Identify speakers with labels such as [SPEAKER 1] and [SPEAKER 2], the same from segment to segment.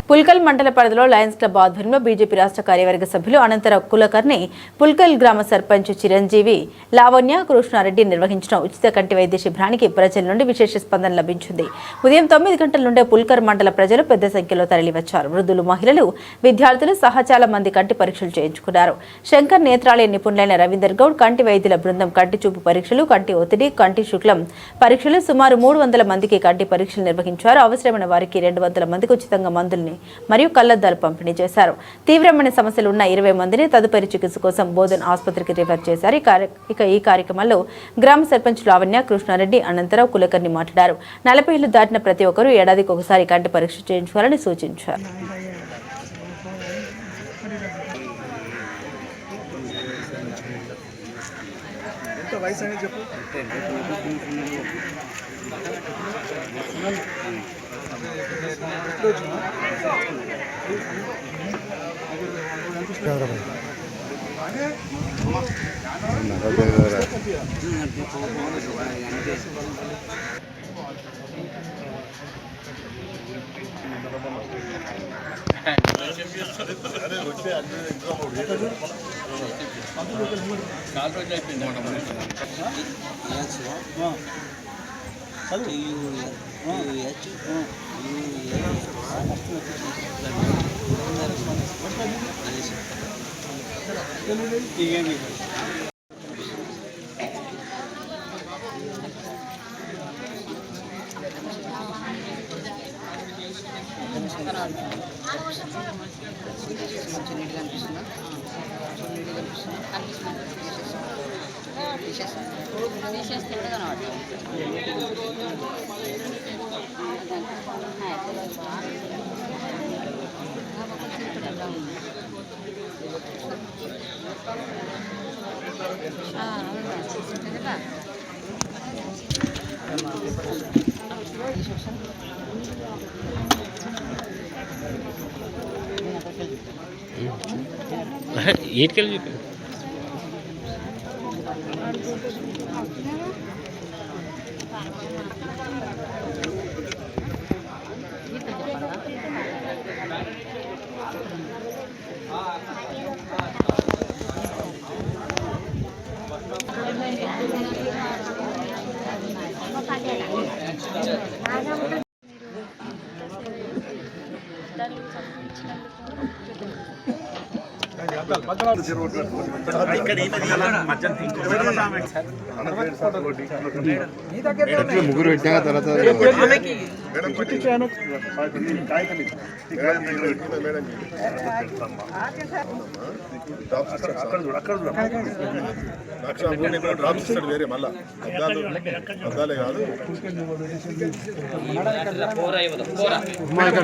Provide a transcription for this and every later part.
[SPEAKER 1] పుల్కల్ మండల పరిధిలో Lions club ఆధ్వర్యంలో బీజేపీ రాష్ట్ర కార్యవర్గ సభ్యులు అనంతర కులకర్ణి, పుల్కల్ గ్రామ సర్పంచ్ చిరంజీవి, లావణ్య, కృష్ణారెడ్డి నిర్వహించిన ఉచిత కంటి వైద్య శిబిరానికి ప్రజల నుండి విశేష స్పందన లభించింది. ఉదయం 9 గంటల నుండే పుల్కర్ మండల ప్రజలు పెద్ద సంఖ్యలో తరలివచ్చారు. వృద్ధులు, మహిళలు, విద్యార్థులు సహా చాలా మంది కంటి పరీక్షలు చేయించుకున్నారు. శంకర్ నేత్రాలయ నిపుణులైన రవీందర్ గౌడ్, కంటి వైద్యుల బృందం కంటి చూపు పరీక్షలు, కంటి ఒత్తిడి, కంటి శుక్లం పరీక్షలు సుమారు 300 మందికి కంటి పరీక్షలు నిర్వహించారు. అవసరమైన వారికి 200 మందికి ఉచితంగా మందుల్ని మరియు కళ్లద్దాలు పంపిణీ చేశారు. తీవ్రమైన సమస్యలు ఉన్న 20 మందిని తదుపరి చికిత్స కోసం బోధన్ ఆసుపత్రికి రిఫర్ చేశారు. ఈ కార్యక్రమంలో గ్రామ సర్పంచ్ లావణ్య, కృష్ణారెడ్డి, అనంతరావు, కులకర్ణి మాట్లాడారు. 40 ఏళ్లు దాటిన ప్రతి ఒక్కరూ ఏడాదికి ఒకసారి కంటి పరీక్ష చేయించుకోవాలని సూచించారు.
[SPEAKER 2] ముగ్గురు పెట్టినా తర్వాత
[SPEAKER 3] వేరే మళ్ళా అద్దాలే కాదు.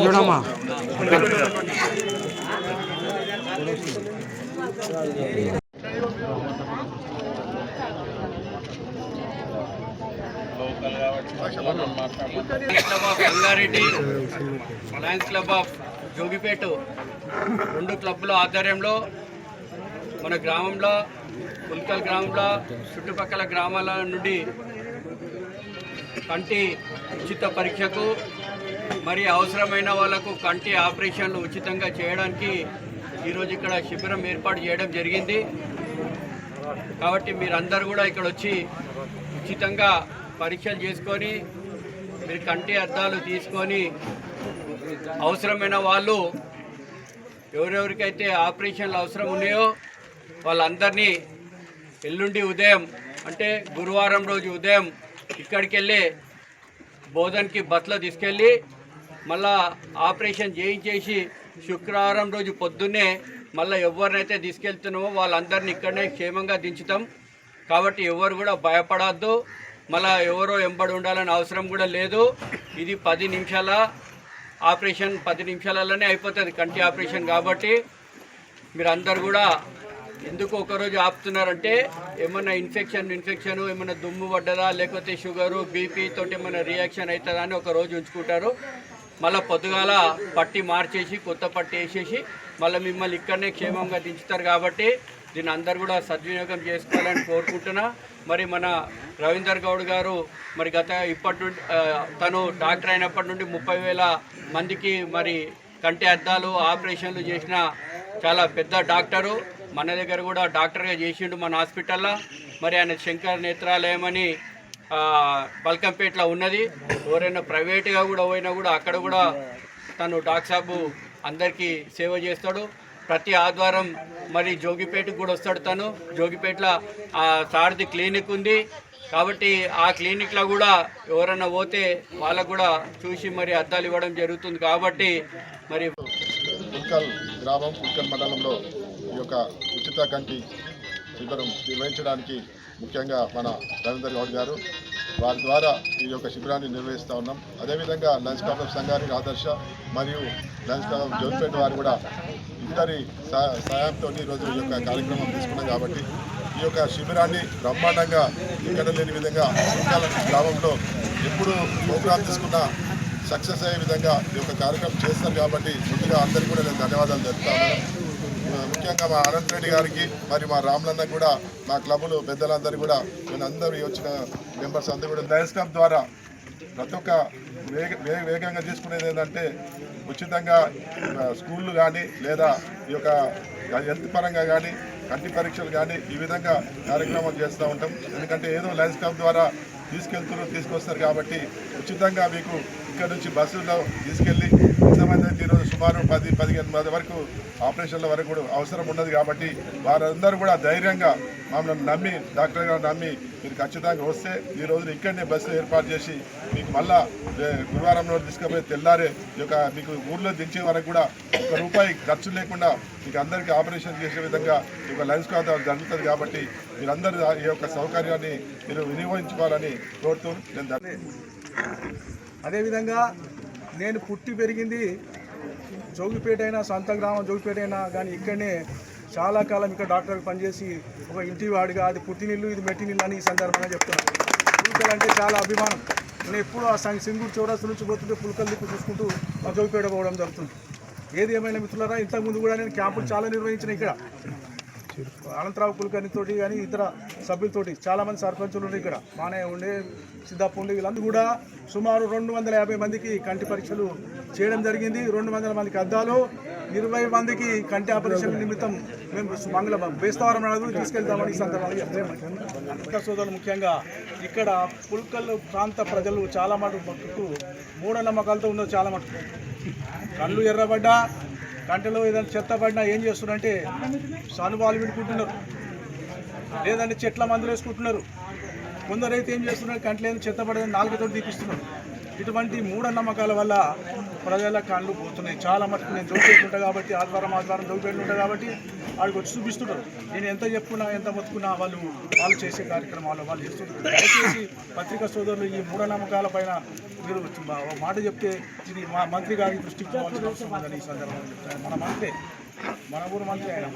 [SPEAKER 2] చూడమ్మా
[SPEAKER 4] Rangareddy, lions club of Jogipet 2 క్లబ్ల ఆధ్వర్యంలో మన గ్రామంలో, పుల్కల్ గ్రామంలో చుట్టుపక్కల గ్రామాల నుండి కంటి ఉచిత పరీక్షకు మరి అవసరమైన వాళ్లకు కంటి ఆపరేషన్లు ఉచితంగా చేయడానికి ఈరోజు ఇక్కడ శిబిరం ఏర్పాటు చేయడం జరిగింది. కాబట్టి మీరందరూ కూడా ఇక్కడ వచ్చి ఉచితంగా పరీక్షలు చేసుకొని మీరు కంటి అద్దాలు తీసుకొని అవసరమైన వాళ్ళు ఎవరెవరికైతే ఆపరేషన్లు అవసరం ఉన్నాయో వాళ్ళందరినీ ఎల్లుండి ఉదయం అంటే గురువారం రోజు ఉదయం ఇక్కడికి వెళ్ళి బోధన్కి బస్లో తీసుకెళ్ళి మళ్ళా ఆపరేషన్ చేయించేసి శుక్రవారం రోజు పొద్దున్నే మళ్ళీ ఎవరినైతే తీసుకెళ్తున్నామో వాళ్ళందరినీ ఇక్కడనే క్షేమంగా దించుతాం. కాబట్టి ఎవరు కూడా భయపడద్దు, మళ్ళీ ఎవరో ఎంబడి ఉండాలని అవసరం కూడా లేదు. ఇది 10 నిమిషాల ఆపరేషన్, 10 నిమిషాలలోనే అయిపోతుంది కంటి ఆపరేషన్. కాబట్టి మీరు అందరు కూడా ఎందుకు ఒకరోజు ఆపుతున్నారంటే ఏమన్నా ఇన్ఫెక్షన్ ఏమన్నా దుమ్ము పడ్డదా, లేకపోతే షుగరు, బీపీ తోటి ఏమైనా రియాక్షన్ అవుతుందా అని ఒకరోజు ఉంచుకుంటారు. మళ్ళీ పొద్దుగాల పట్టి మార్చేసి కొత్త పట్టి వేసేసి మళ్ళీ మిమ్మల్ని ఇక్కడనే క్షేమంగా దించుతారు. కాబట్టి దీన్ని అందరు కూడా సద్వినియోగం చేసుకోవాలని కోరుకుంటున్నా. మరి మన రవీందర్ గౌడ్ గారు మరి ఇప్పటి నుండి తను డాక్టర్ అయినప్పటి నుండి 30,000 మందికి మరి కంటి అద్దాలు ఆపరేషన్లు చేసిన చాలా పెద్ద డాక్టరు. మన దగ్గర కూడా డాక్టర్గా చేసిండు మన హాస్పిటల్లో. మరి ఆయన శంకర్ నేత్రాలయం అని బల్కంపేటలో ఉన్నది. ఎవరైనా ప్రైవేట్గా కూడా పోయినా కూడా అక్కడ కూడా తను డాక్టర్ సాబు అందరికీ సేవ చేస్తాడు. ప్రతి ఆదివారం మరి జోగిపేటకు కూడా వస్తాడు తను. జోగిపేటలో సారథి క్లినిక్ ఉంది కాబట్టి ఆ క్లినిక్లో కూడా ఎవరైనా పోతే వాళ్ళకు కూడా చూసి మరి అద్దాలు ఇవ్వడం జరుగుతుంది. కాబట్టి మరి
[SPEAKER 3] పుల్కల్ గ్రామం, పుల్కల్ మండలంలో ఈ యొక్క ఉచిత కంటి శిబిరం నిర్వహించడానికి ముఖ్యంగా మన రవీందర్ గౌడ్ గారు వారి ద్వారా ఈ యొక్క శిబిరాన్ని నిర్వహిస్తూ ఉన్నాం. అదేవిధంగా లయన్స్ క్లబ్ ఆఫ్ సంగారెడ్డి ఆదర్శ మరియు లయన్స్ క్లబ్ ఆఫ్ జోగిపేట వారు కూడా ఇద్దరి సహాయంతో ఈరోజు ఈ యొక్క కార్యక్రమం తీసుకున్నాం. కాబట్టి ఈ యొక్క శిబిరాన్ని బ్రహ్మాండంగా ఇక్కడ లేని విధంగా పుల్కల్ గ్రామంలో ఎప్పుడు ప్రోగ్రాం తీసుకున్నా సక్సెస్ అయ్యే విధంగా ఈ యొక్క కార్యక్రమం చేస్తారు. కాబట్టి ముందుగా అందరికీ కూడా నేను ధన్యవాదాలు తెలుపుతాను. ముఖ్యంగా మా అనంత్ రెడ్డి గారికి మరి మా రామ్లన్న కూడా మా క్లబ్లు పెద్దలందరూ కూడా అందరూ వచ్చిన మెంబర్స్ అందరూ కూడా లయన్స్ క్లబ్ ద్వారా ప్రతి ఒక్క వేగంగా తీసుకునేది ఏంటంటే ఉచితంగా స్కూళ్ళు కానీ లేదా ఈ యొక్క హెల్త్ పరంగా కానీ కంటి పరీక్షలు కానీ ఈ విధంగా కార్యక్రమాలు చేస్తూ ఉంటాం. ఎందుకంటే ఏదో లయన్స్ క్లబ్ ద్వారా తీసుకొస్తారు కాబట్టి ఉచితంగా మీకు ఇక్కడ నుంచి బస్సులో తీసుకెళ్ళి ఎంతమంది అయితే ఈరోజు సుమారు 10-15 మంది వరకు ఆపరేషన్ల వరకు కూడా అవసరం ఉన్నది. కాబట్టి వారందరూ కూడా ధైర్యంగా మమ్మల్ని నమ్మి డాక్టర్ గారు నమ్మి మీరు ఖచ్చితంగా వస్తే ఈ రోజున ఇక్కడనే బస్సు ఏర్పాటు చేసి మీకు మళ్ళా గురువారం రోజు తీసుకుపోయి తెల్లారే ఈ యొక్క మీకు ఊర్లో దించే వరకు కూడా ₹1 ఖర్చు లేకుండా మీకు అందరికీ ఆపరేషన్ చేసే విధంగా ఈ యొక్క లయన్స్ క్లబ్ జరుగుతుంది. కాబట్టి మీరందరూ ఈ యొక్క సౌకర్యాన్ని మీరు వినియోగించుకోవాలని కోరుతూ నేను
[SPEAKER 2] అదేవిధంగా నేను పుట్టి పెరిగింది జోగిపేట అయినా, సొంత గ్రామం జోగిపేట అయినా కానీ ఇక్కడనే చాలా కాలం ఇక్కడ డాక్టర్కి పనిచేసి ఒక ఇంటి వాడిగా అది పుట్టినిల్లు ఇది మెట్టినిల్లు అని ఈ సందర్భంగా చెప్తున్నాను. పుల్కల్ అంటే చాలా అభిమానం. నేను ఎప్పుడు ఆ సింగూరు చౌరస్తు నుంచి పోతుంటే పుల్కల్ దిక్కు చూసుకుంటూ మా జోగిపేట పోవడం జరుగుతుంది. ఏది ఏమైనా మిత్రులారా, ఇంతకుముందు కూడా నేను క్యాంపులు చాలా నిర్వహించిన ఇక్కడ అనంతరావు కులకర్ణితోటి కానీ ఇతర సభ్యులతోటి చాలామంది సర్పంచులు ఉండే ఇక్కడ మానయ్య ఉండే సిద్ధప్ప ఉండే వీళ్ళందరూ కూడా సుమారు 250 మందికి కంటి పరీక్షలు చేయడం జరిగింది. 200 మందికి అద్దాలు, 20 మందికి కంటి ఆపరేషన్ నిమిత్తం మేము బేస్తవారం నాడు తీసుకెళ్తామని ఈ సందర్భంగా సోదరులు ముఖ్యంగా ఇక్కడ పుల్కల్ ప్రాంత ప్రజలు చాలా మటుకు మూఢనమ్మకాలతో ఉన్నారు. చాలా మటుకు కళ్ళు ఎర్రబడ్డా కంటలో ఏదైనా చెత్త పడినా ఏం చేస్తున్నారంటే సానుభావాలు వినుకుంటున్నారు, లేదంటే చెట్ల మందులు వేసుకుంటున్నారు. కొందరైతే ఏం చేస్తున్నారు, కంట్లో ఏదైనా చెత్త పడదని నాలుగుతో తీపిస్తున్నారు. ఇటువంటి మూఢనమ్మకాల వల్ల ప్రజల కళ్ళు పోతున్నాయి. చాలా మటుకు నేను జోగిపేట ఉంటా కాబట్టి ఆదివారం జోగిపేట ఉంటా కాబట్టి వాడికి వచ్చి చూపిస్తున్నారు. నేను ఎంత చెప్పుకున్నా ఎంత మొత్తుకున్నా వాళ్ళు చేసే కార్యక్రమాలు వాళ్ళు చేస్తున్నారు. దయచేసి పత్రికా సోదరులు ఈ మూఢనమ్మకాల పైన మీరు మాట చెప్తే ఇది మా మంత్రి గారి దృష్టికి పోవాల్సిన అవసరం ఉందని ఈ సందర్భంగా చెప్తాను. మన మంత్రి, మన ఊరు మంత్రి ఆయన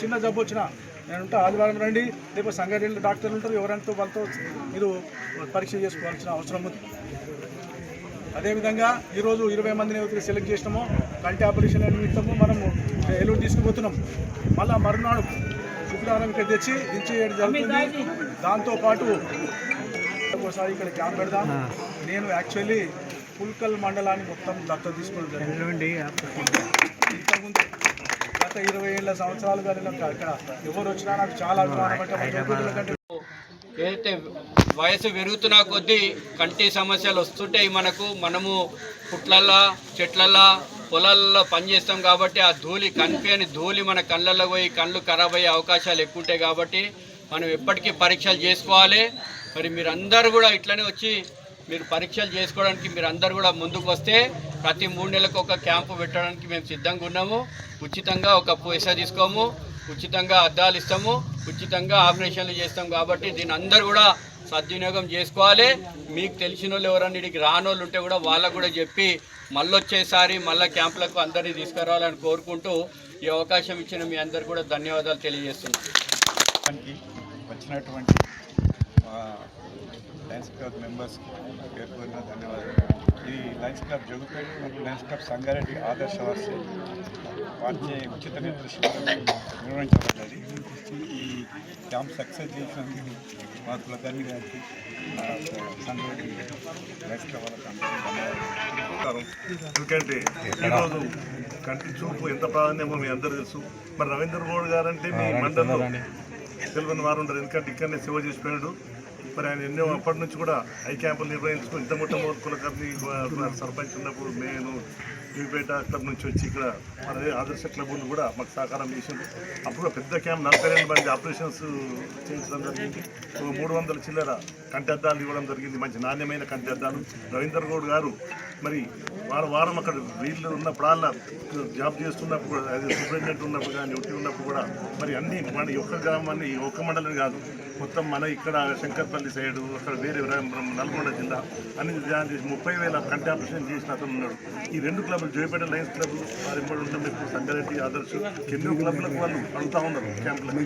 [SPEAKER 2] చిన్న జబ్బు వచ్చినా నేను ఉంటా, ఆదివారం రండి, లేకపోతే సంగారెడ్డి డాక్టర్లు ఉంటారు, ఎవరంతో వాళ్ళతో మీరు పరీక్ష చేసుకోవాల్సిన అవసరం ఉంది. అదేవిధంగా ఈరోజు 20 మందిని ఎవరికి సెలెక్ట్ చేసినామో కంటి ఆపరేషన్ నిమిత్తము మనము ఎల్లుండి తీసుకుపోతున్నాం. మళ్ళీ మరునాడు శుక్రవారం ఇక్కడ తెచ్చి దించేయడం జరుగుతుంది. దాంతోపాటు ఒకసారి ఇక్కడ క్యాంప్ పెడదాం. నేను యాక్చువల్లీ పుల్కల్ మండలాన్ని మొత్తం దత్తత తీసుకోవడం జరిగింది. ఇంతకుముందు గత 20 సంవత్సరాలుగా నేను ఇక్కడ ఎవరు వచ్చినా నాకు చాలా అభిమానం.
[SPEAKER 4] ఏదైతే వయసు పెరుగుతున్న కొద్దీ కంటి సమస్యలు వస్తుంటాయి మనము పుట్లల్లో చెట్లల్లో పొలాల్లో పనిచేస్తాం కాబట్టి ఆ ధూళి కనిపించని ధూళి మన కళ్ళల్లో పోయి కళ్ళు ఖరాబ్ అయ్యే అవకాశాలు ఎక్కువ ఉంటాయి. కాబట్టి మనం ఎప్పటికీ పరీక్షలు చేసుకోవాలి. మరి మీరందరూ కూడా ఇట్లనే వచ్చి మీరు పరీక్షలు చేసుకోవడానికి మీరందరూ కూడా ముందుకు వస్తే ప్రతి 3 నెలలకు ఒక క్యాంపు పెట్టడానికి మేము సిద్ధంగా ఉన్నాము. ఉచితంగా ఒక పైసా తీసుకోము, ఉచితంగా అద్దాలు ఇస్తాము, ఉచితంగా ఆపరేషన్లు చేస్తాం. కాబట్టి దీన్ని అందరూ కూడా సద్వినియోగం చేసుకోవాలి. మీకు తెలిసిన వాళ్ళు ఎవరన్నా ఇక్కడికి రానోళ్ళు ఉంటే కూడా వాళ్ళకు కూడా చెప్పి మళ్ళొచ్చేసారి మళ్ళీ క్యాంపులకు అందరినీ తీసుకురావాలని కోరుకుంటూ ఈ అవకాశం ఇచ్చిన మీ అందరు కూడా ధన్యవాదాలు తెలియజేస్తున్నాను.
[SPEAKER 5] వచ్చినటువంటి లయన్స్ క్లబ్ మెంబర్స్కి పేర్కొన్న ధన్యవాదాలు. ఈ లయన్స్ క్లబ్ జోగిపేట మరియు లయన్స్ క్లబ్ సంగారెడ్డి ఆదర్శ వారిచే ఉచిత నేత్ర శిబిరం నిర్వహించబడ్డది. ఈ క్యాంప్ సక్సెస్ చేసినందుకు మా కులకర్ణి గారికి సంగారెడ్డి లయన్స్ క్లబ్ వాళ్ళకి అందరికీ ధన్యవాదాలు.
[SPEAKER 6] ఎందుకంటే ఈరోజు కంటి చూపు ఎంత ప్రాధాన్యమో మీ అందరూ తెలుసు. మరి రవీందర్ గౌడ్ గారు అంటే మీ మండలంలో తెలియని వారు ఉండరు, ఎందుకంటే ఇక్కడనే సేవ చేసిపోయాడు. మరి ఆయన ఎన్నో అప్పటి నుంచి కూడా ఐ క్యాంపులు నిర్వహించుకుని ఇంత మొట్టమొదటి కులకర్ణి సర్పంచ్ ఉన్నప్పుడు నేను యూపేట క్లబ్ నుంచి వచ్చి ఇక్కడ అదే ఆదర్శ క్లబ్ కూడా మాకు సహకారం చేసింది. అప్పుడు పెద్ద క్యాంప్ 42 మంది ఆపరేషన్స్ చేయించడం జరిగింది. 300 చిల్లర కంటి అద్దాలు ఇవ్వడం జరిగింది, మంచి నాణ్యమైన కంటి అద్దాలు. రవీందర్ గౌడ్ గారు మరి వారం అక్కడ వీళ్ళు ఉన్నప్పుడల్లా జాబ్ చేస్తున్నప్పుడు అదే సూపరింటెండెంట్ ఉన్నప్పుడు కానీ డ్యూటీ ఉన్నప్పుడు కూడా మరి అన్ని మన ఒక్క గ్రామాన్ని ఒక్క మండలం కాదు, మొత్తం మన ఇక్కడ శంకర్పల్లి సైడు అక్కడ వేరే నల్గొండ జిల్లా అన్ని ధ్యానం చేసి 30,000 కంటి ఆపరేషన్ చేసిన అతను ఉన్నాడు. ఈ 2 క్లబ్లు జోయిపేట లయన్స్ క్లబ్ వారి ఇప్పుడు ఉంటాం, ఇప్పుడు సంగారెడ్డి ఆదర్శ్ ఎన్నో క్లబ్లకు వాళ్ళు అడుగుతూ ఉన్నారు క్యాంపులకు.